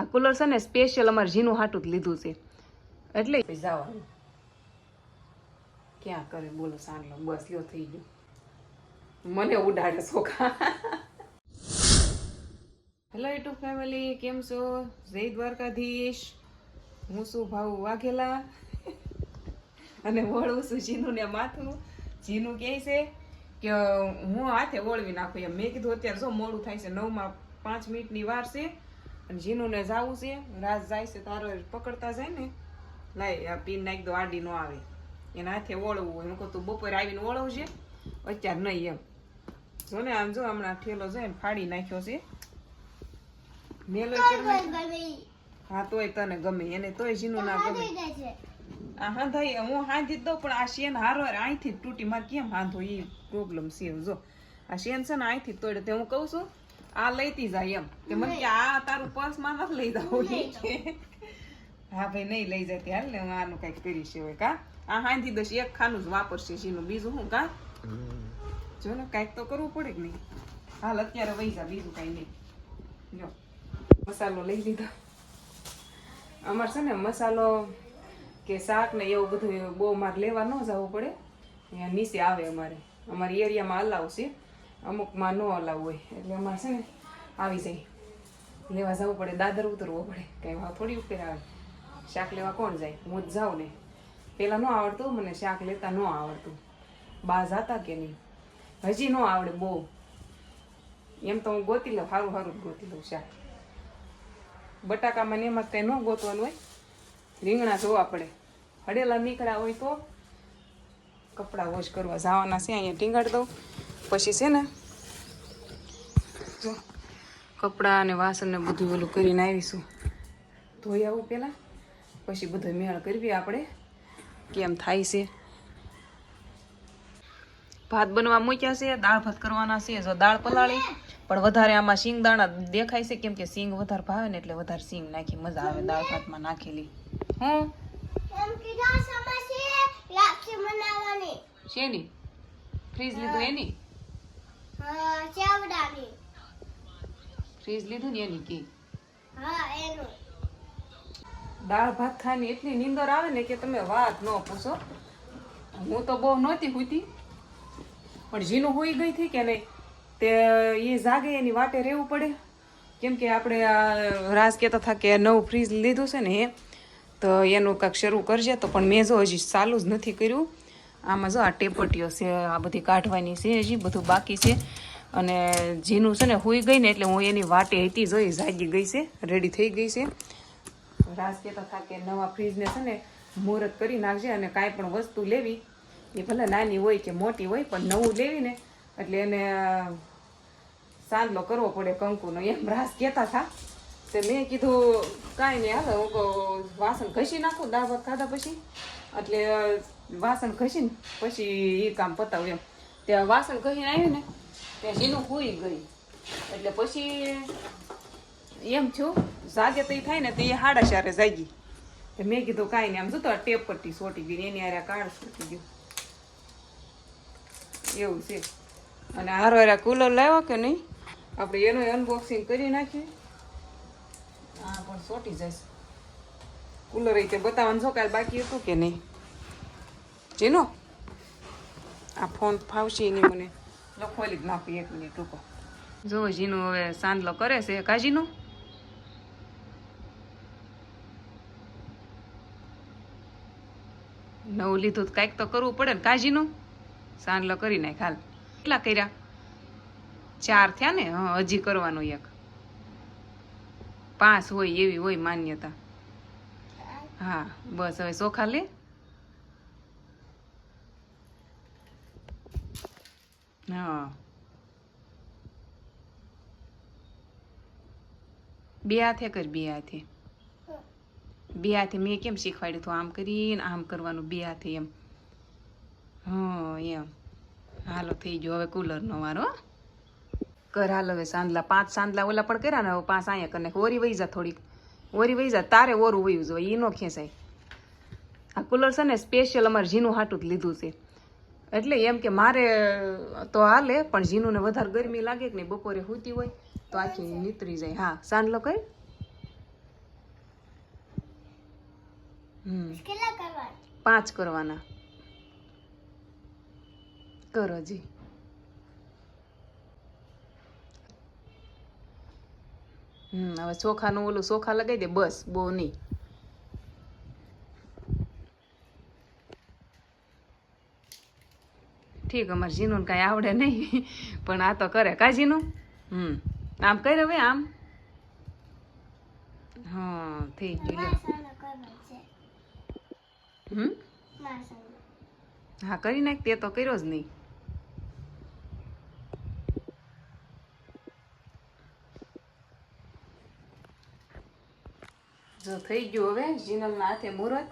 આ કુલર છે ને સ્પેશિયલ અમારે જીનું હાટું જ લીધું છે એટલે જવાનું ક્યાં કરે બોલો સાંજલો બસ લ્યો થઈ ગયું મને ઉડાડે સોખા હેલો યુટ્યુબ ફેમિલી કેમ છો જય દ્વારકાધીશ હું શું ભાવ વાઘેલા અને વળું છું જીનું ને માથું જીનું કહે છે કે હું હાથે વળવી નાખું એમ મેં કીધું અત્યારે જો મોડું થાય છે 9:05 મિનિટની વાર છે અને જીનુને જવું છે રાત જાય છે તારો પકડતા જાય ને લાય આ પીન નાખી દો આડી ન આવે એના હાથે વળવું હોય હું કહું તું બપોરે આવીને વળવજે અત્યારે નહીં એમ જો ને આમ જો હમણાં ઠેલો જાય ને ફાડી નાખ્યો છે મેલો હા તોય તને ગમે એને તોય જીનું ના ગમે આ હાંધાઈ હું હાંધી દઉં પણ આ શેન હારો અહીંથી જ તૂટી મારે કેમ હાંધો એ પ્રોબ્લેમ છે જો આ શેન છે ને અહીંથી જ તોડે તે હું કહું છું આ લઈતી જાય એમ તે મને કે આ તારું પર્સ માં નથી લઈ જાવ હા ભાઈ નહીં લઈ જતી હાલ ને હું આનું કઈક કરીશ હોય કા આ હાંધી દઈશ એક ખાનું જ વાપરશે શીનું બીજું હું કા જો ને કઈક તો કરવું પડે કે નહીં હાલ અત્યારે વહી જા બીજું કઈ નહીં જો મસાલો લઈ લીધો અમારે છે ને મસાલો કે શાક ને એવું બધું બહુ મારે લેવા ન જવું પડે અહીંયા નીચે આવે અમારી એરિયામાં અલાવ છે અમુકમાં ન અલાવ હોય એટલે અમારે છે ને આવી જાય લેવા જવું પડે દાદર ઉતરવું પડે કંઈ ભાવ થોડી ઉપર આવે શાક લેવા કોણ જાય હું જ જાઉં ને પહેલાં ન આવડતું મને શાક લેતા ન આવડતું બા જાતા કે નહીં હજી ન આવડે બહુ એમ તો હું ગોતી લઉં સારું સારું જ ગોતી લઉં શાક બટાકામાં ને એમાં કંઈ ન ગોતવાનું હોય રીંગણા જોવા પડે હડેલા નીકળ્યા હોય તો કપડાં વોશ કરવા જવાના છે અહીંયા ટીંગાડી દઉં પછી છે ને જો કપડાં અને વાસણ ને બધું ઓલું કરીને આવીશું ધોઈ આવું પહેલાં પછી બધો મેળ કરવી આપણે કેમ થાય છે ભાત બનવા મૂક્યા છે દાળ ભાત કરવાના છે જો દાળ પલાળી પણ વધારે આમાં સિંગ દાણા દેખાય છે કેમ કે સિંગ વધારે ભાવે ને એટલે વધારે સિંગ નાખી મજા આવે દાળ ભાતમાં નાખેલી હું શેની ફ્રીજ લીધું એની ફ્રીજ લીધું ને એની કે દાળ ભાત ખાવાની એટલી નીંદર આવે ને કે તમે વાત ન પૂછો હું તો બહુ નહોતી હુતી પણ જીનું હોઈ ગઈ હતી કે નહીં તે એ જાગે એની વાટે રહેવું પડે કેમ કે આપણે આ રાજ કહેતા હતા કે નવું ફ્રીજ લીધું છે ને એ તો એનું કાંઈક શરૂ કરજે તો પણ મેં જો હજી ચાલુ જ નથી કર્યું આમાં જો આ ટેપટીઓ છે આ બધી કાઢવાની છે હજી બધું બાકી છે અને જીનું છે ને હોઈ ગઈ ને એટલે હું એની વાટે હતી જોઈ જાગી ગઈ છે રેડી થઈ ગઈ છે રાજ કહેતા હતા કે નવા ફ્રીજને છે ને મુહૂર્ત કરી નાખજે અને કાંઈ પણ વસ્તુ લેવી એ ભલે નાની હોય કે મોટી હોય પણ નવું લેવી ને એટલે એને સાંદલો કરવો પડે કંકુનો એમ રાસ કહેતા હતા તે મેં કીધું કાંઈ નહીં હાલ હું વાસણ ઘસી નાખું દાળ ભાત ખાધા પછી એટલે વાસણ ઘસીને પછી એ કામ પતાવું એમ ત્યાં વાસણ ઘસીને આવ્યું ને ત્યાં જીનું હોઈ ગઈ એટલે પછી એમ છું જાગે તો એ થાય ને તો એ 4:30 જાગી તો મેં કીધું કાંઈ નહીં આમ જો તો ટેપ પટ્ટી સોટી ગઈ એની હારે કાળ સોટી ગયું એવું છે અને હારો હારા કુલર લાવ્યો કે નહીં આપણે એનું અનબોક્સિંગ કરી નાખીએ હા પણ સોટી જાય કુલર રીતે બતાવવાનું છો કાલ બાકી હતું કે નહીં જીનો આ ફોન ફાવશે એની મને લખવાલી જ નાખી 1 મિનિટ ટૂંકો જો જીનું હવે સાંદલો કરે છે કાજીનું નવું લીધું કાંઈક તો કરવું પડે ને કાજીનું સાંદલો કરી નાખ હાલ કેટલા કર્યા 4 થયા ને હા હજી કરવાનું 1 5 હોય એવી હોય માન્યતા હા બસ હવે ચોખા લે હા 2 હાથે કર 2 હાથે 2 હાથે મેં કેમ શીખવાડ્યું હતું આમ કરીને આમ કરવાનું 2 હાથે એમ હા એમ હાલો થઈ ગયો હવે કુલરનો વારો કર હાલ હવે સાંદલા 5 સાંદલા ઓલા પણ કર્યા ને હવે 5 અહીંયા કરી નાખ ઓરી વહી જા થોડીક ઓરી વહી જા તારે ઓરું વયું જોઈએ એ ન ખેંચાય આ કુલર છે ને સ્પેશિયલ અમારે જીનું હાટું જ લીધું છે એટલે એમ કે મારે તો હાલે પણ જીનુને વધારે ગરમી લાગે કે નહીં બપોરે સૂતી હોય તો આખી નીતરી જાય હા સાંદલો કઈ 5 કરવાના. કરો જી. હવે ચોખાનું ઓલું ચોખા લગાવી દે બસ, બહુ નહીં. ઠીક, અમારે જીનું કાંઈ આવડે નહીં પણ આ તો કરે કા જીનું. આમ કરે હવે આમ. હા થઈ ગયું. હા કરી નાખ, તે તો કર્યો જ નહીં. જો થઈ ગયું હવે જીનલના હાથે મુહૂર્ત.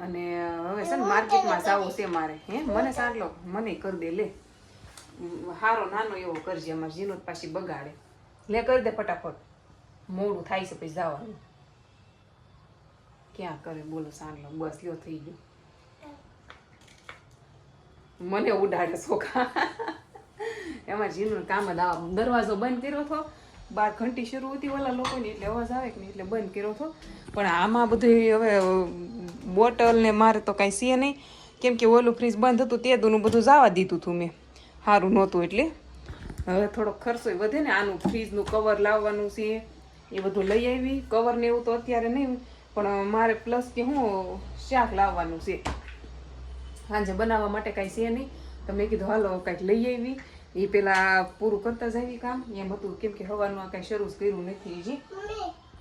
અને હવે છે ને માર્કેટમાં જવું છે મારે. હે મને સાંટલો મને કરી દે લે, હારો નાનો એવો કરજે, અમારે જીનોત પાછી બગાડે. લે કરી દે ફટાફટ, મોડું થાય છે પછી જવાનું. ક્યાં કરે બોલો સાંટલો. બસ લ્યો થઈ ગયું. મને ઉડાડે ચોખા. એમાં જીનું કામ જ આવા. દરવાજો બંધ કર્યો હતો, બાર ઘંટી શરૂ હતી ઓલા લોકોની, એટલે અવાજ આવે કે નહીં એટલે બંધ કર્યો હતો. પણ આમાં બધું હવે બોટલ ને મારે તો કાંઈ છે નહીં, કેમ કે ઓલું ફ્રીજ બંધ હતું તે દૂનું બધું જવા દીધું હતું મેં, સારું નહોતું એટલે. હવે થોડોક ખર્ચો વધે ને, આનું ફ્રીજનું કવર લાવવાનું છે એ બધું લઈ આવી. કવર ને એવું તો અત્યારે નહીં, પણ મારે પ્લસ કે હું શાક લાવવાનું છે સાંજે બનાવવા માટે. કાંઈ છે નહીં તો મેં કીધું હાલો કાંઈક લઈ આવી. એ પેલા પૂરું કરતા જ આવી કામ એમ હતું, કેમ કે હવાનું આ કાંઈ શરૂ કર્યું નથી હજી.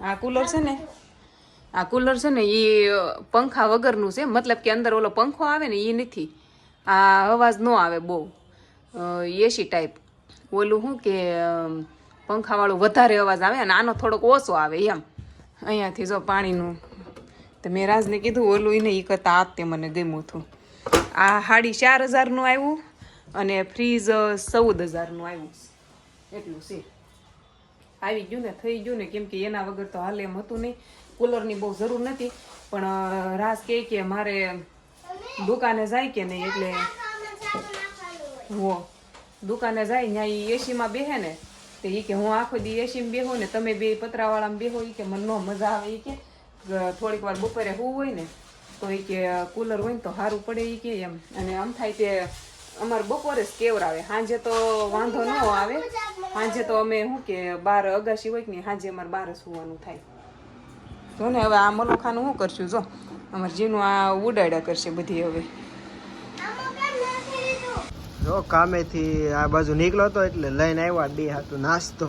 આ કુલર છે ને, આ કુલર છે ને એ પંખા વગરનું છે, મતલબ કે અંદર ઓલો પંખો આવે ને એ નથી. આ અવાજ ન આવે બહુ, એસી ટાઈપ. ઓલું શું કે પંખાવાળું વધારે અવાજ આવે અને આનો થોડોક ઓછો આવે એમ. અહીંયાથી જો પાણીનું તો મેં રાજને કીધું ઓલું એને એ કરતાં આ તે મને ગમ્યું હતું. આ 4,500નું આવ્યું અને ફ્રીજ 14,000નું આવ્યું. એટલું છે. આવી ગયું ને, થઈ ગયું ને, કેમ કે એના વગર તો હાલ એમ હતું નહીં. કુલરની બહુ જરૂર નથી, પણ રાસ કહે કે મારે દુકાને જાય કે નહીં, એટલે હો દુકાને જાય ત્યાં એ એસીમાં બેસે ને તો એ કે હું આખો દી એસીમાં બેહું ને તમે બે પતરાવાળામાં બેહો, એ કે મને ન મજા આવે. એ કે થોડીક વાર બપોરે હોવું હોય ને તો એ કે કુલર હોય ને તો સારું પડે એ કે એમ. અને આમ થાય તે અમારે બપોરે જ કેવરાવે, સાંજે તો વાંધો ન આવે. સાંજે તો અમે શું કે 12 અગાસી હોય કે નહીં, સાંજે અમારે 12 સુવાનું થાય. જો ને હવે આ મલોખાનું શું કરશું, જો અમારે જીનું આ ઉડાડ્યા કરશે બધી. હવે જો કામેથી આ બાજુ નીકળ્યો હતો એટલે લઈને આવ્યા બે હાથું નાસ્તો.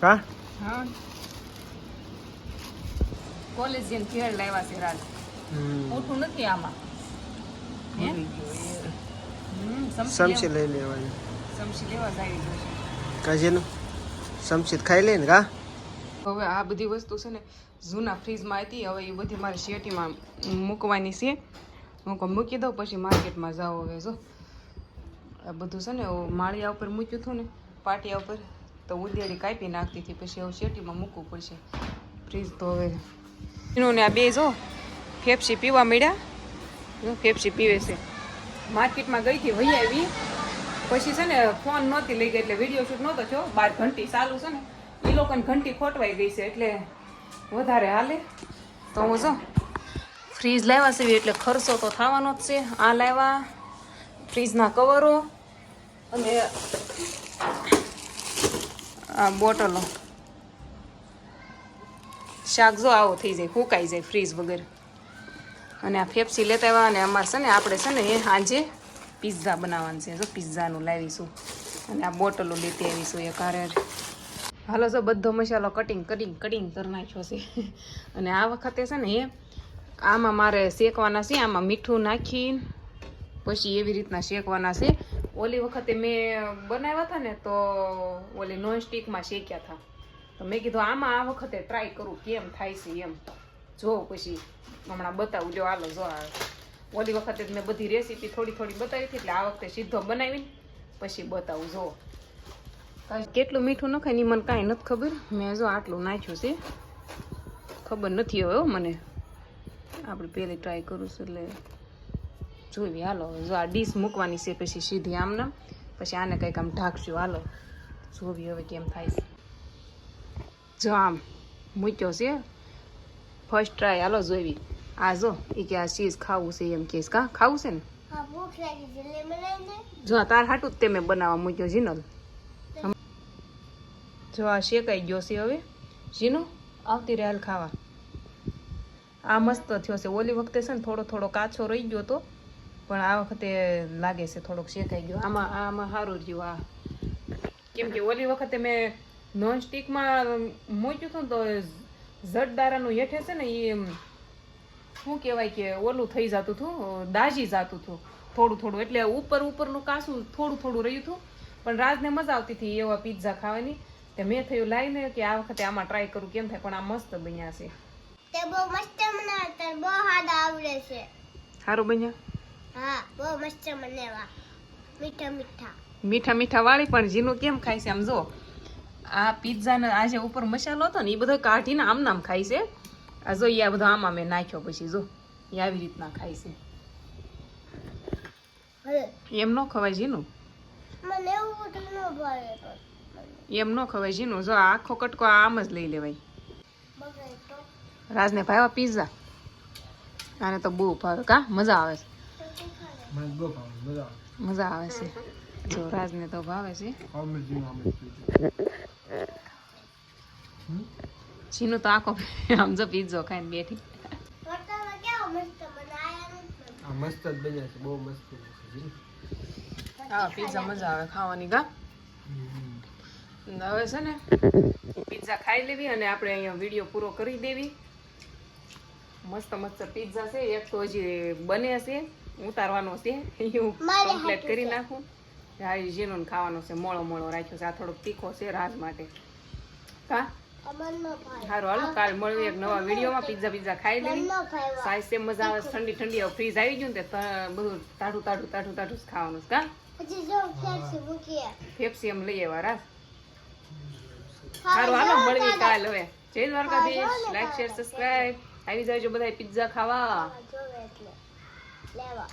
હા હા કોલેજ જઈને ઘેર લાવ્યા છે રાજ. ઉઠું નથી આમાં. સમસી લઈ લેવાની. સમસી લેવા જાય જોશે. કાજીનું સમસી ખાઈ લે ને કા. હવે આ બધી વસ્તુ છે ને જૂના ફ્રીજમાં હતી, હવે એ બધી મારી શેટીમાં મૂકવાની છે. હું કહું મૂકી દઉં પછી માર્કેટમાં જાઓ. હવે જો આ બધું છે ને માળિયા ઉપર મૂક્યું હતું ને પાટિયા ઉપર, તો ઉદેડી કાપી નાખતી હતી, પછી હવે શેટીમાં મૂકવું પડશે ફ્રીજ. તો હવે એનું આ બે જો ફેફસી પીવા મળ્યા, ફેફસી પીવે છે. માર્કેટમાં ગઈ હતી વહી આવી, પછી છે ને ફોન નહોતી લઈ ગઈ એટલે વિડીયો શૂટ નહોતો થયો. 12 ઘંટી ચાલુ છે ને, એ લોકોને ઘંટી ખોટવાઈ ગઈ છે એટલે વધારે હાલે. તો હું જો ફ્રીજ લાવ્યા છે એટલે ખર્ચો તો થવાનો જ છે. આ લાવ્યા ફ્રીજના કવરો અને આ બોટલો. શાક જો આવો થઈ જાય, ફૂંકાઈ જાય ફ્રીજ વગર. અને આ ફેફસી લેતા આવ્યા. અને અમારે છે ને આપણે છે ને એ સાંજે પિઝા બનાવવાનું છે. જો પિઝાનું લાવીશું અને આ બોટલો લેતી આવીશું એક હારે. હાલો જો બધો મસાલો કટિંગ કરી નાખ્યો છે. અને આ વખતે છે ને એ આમાં મારે શેકવાના છે, આમાં મીઠું નાખીને પછી એવી રીતના શેકવાના છે. ઓલી વખતે મેં બનાવ્યા હતા ને તો ઓલી નોનસ્ટિકમાં શેક્યા હતા, તો મેં કીધું આમાં આ વખતે ટ્રાય કરું કેમ થાય છે એમ. જો પછી હમણાં બતાવું. જો હાલો જો ઓલી વખતે મેં બધી રેસીપી થોડી બતાવી હતી, એટલે આ વખતે સીધો બનાવીને પછી બતાવું. જો કેટલું મીઠું નખાય ને મને કાંઈ નથી ખબર. મેં જો આટલું નાખ્યું છે, ખબર નથી હવે મને. આપણે પહેલી ટ્રાય કરું છું એટલે જોઈ. હાલો જો આ ડીશ મૂકવાની છે પછી સીધી આમનામ, પછી આને કંઈક આમ ઢાંકશું. હાલો જોવી હવે કેમ થાય છે. જો આમ મૂક્યો છે ફર્સ્ટ ટ્રાય. હાલો જોઈવી. આ જો એ કે આ ચીઝ ખાવું છે એમ કેસ કા ખાવું છે ને હા ભૂખ લાગી છે લે બનાવી દે જો આ તાર હાટું જ તે મેં બનાવવા મૂક્યો જીનલ જો આ શેકાઈ ગયો છે હવે જીનું આવતી રહે હાલ ખાવા આ મસ્ત થયો છે ઓલી વખતે છે ને થોડો થોડો કાચો રહી ગયો તો પણ આ વખતે લાગે છે થોડોક શેકાઈ ગયો આમાં સારું રહ્યું આ કેમ કે ઓલી વખતે મેં નોન સ્ટિકમાં મૂક્યું હતું તો જડદારાનું હેઠે છે ને એ શું કહેવાય કે ઓલું થઈ જતું હતું દાજી જતું હતું થોડું થોડું એટલે ઉપરનું કાસું થોડું થોડું રહ્યું હતું પણ રાજને મજા આવતી હતી એવા પિઝા ખાવાની તે મેં થયું લાવીને કે આ વખતે આમાં ટ્રાય કરું કેમ થાય પણ આ મસ્ત બન્યા છે તે બહુ મસ્ત બનાવતા બહુ હાડા આવડે છે સારું બન્યા હા બહુ મસ્ત બનાવવા મીઠા મીઠા મીઠા મીઠા વાળી પણ જીનું કેમ ખાય છે આમ જો આ પિઝાનો આ જે ઉપર મસાલો હતો ને એ બધો કાઢીને આમ નામ ખાય છે આ જો આ બધો આમાં મેં નાખ્યો પછી જો એ આવી રીતના ખાય છે હવે એમ ન ખવાય જીનું મને એવું બધું ન ભાવે એમ ન ખવાય જીનું જો આ આખો કટકો આમ જ લઈ લેવાય બગડે તો રાજને ભાવ્યા પિઝા આને તો બહુ ભાવે કા મજા આવે છે મને બહુ ભાવે મજા મજા આવે છે જો રાજને તો ભાવે છે આવે જીનું તો આખો આમ જો પિઝો ખાઈને બેઠી હોટલમાં કેવો મસ્ત બનાયા નથી આ મસ્ત જ બન્યા છે બહુ મસ્ત બન્યા છે હા પિઝા મજા આવે ખાવાની કા હવે છે ને પિઝા ખાઈ લેવી અને આપણે અહીંયા વિડીયો પૂરો કરી દેવી મસ્ત મસ્ત પિઝા છે એક તો હજી બને છે ઉતારવાનો છે હું કમ્પ્લીટ કરી નાખું હા જેનો ખાવાનો છે મોળો મોળો રાખ્યો છે આ થોડોક તીખો છે રાજ માટે કા અમરનો ભાઈ સારું હાલો કાલ મળવી એક નવા વિડીયોમાં પિઝા ખાઈ લેવી ન ખાવા સાઈઝ સેમ મજા આવે ઠંડી ઠંડી હવે ફ્રીજ આવી ગયું ને તે બધું તાઠું તાઠું તાઠું તાઠું જ ખાવાનું છે કા પછી જો ફેરથી મૂકીએ ફેફસી એમ લઈ આવ્યા રાજ સારું હાલો મળવી કાલ હવે જય દ્વારકાધીશ લાઈક શેર સબસ્ક્રાઇબ આવી જાજો બધા પિઝા ખાવા જોવે એટલે લેવા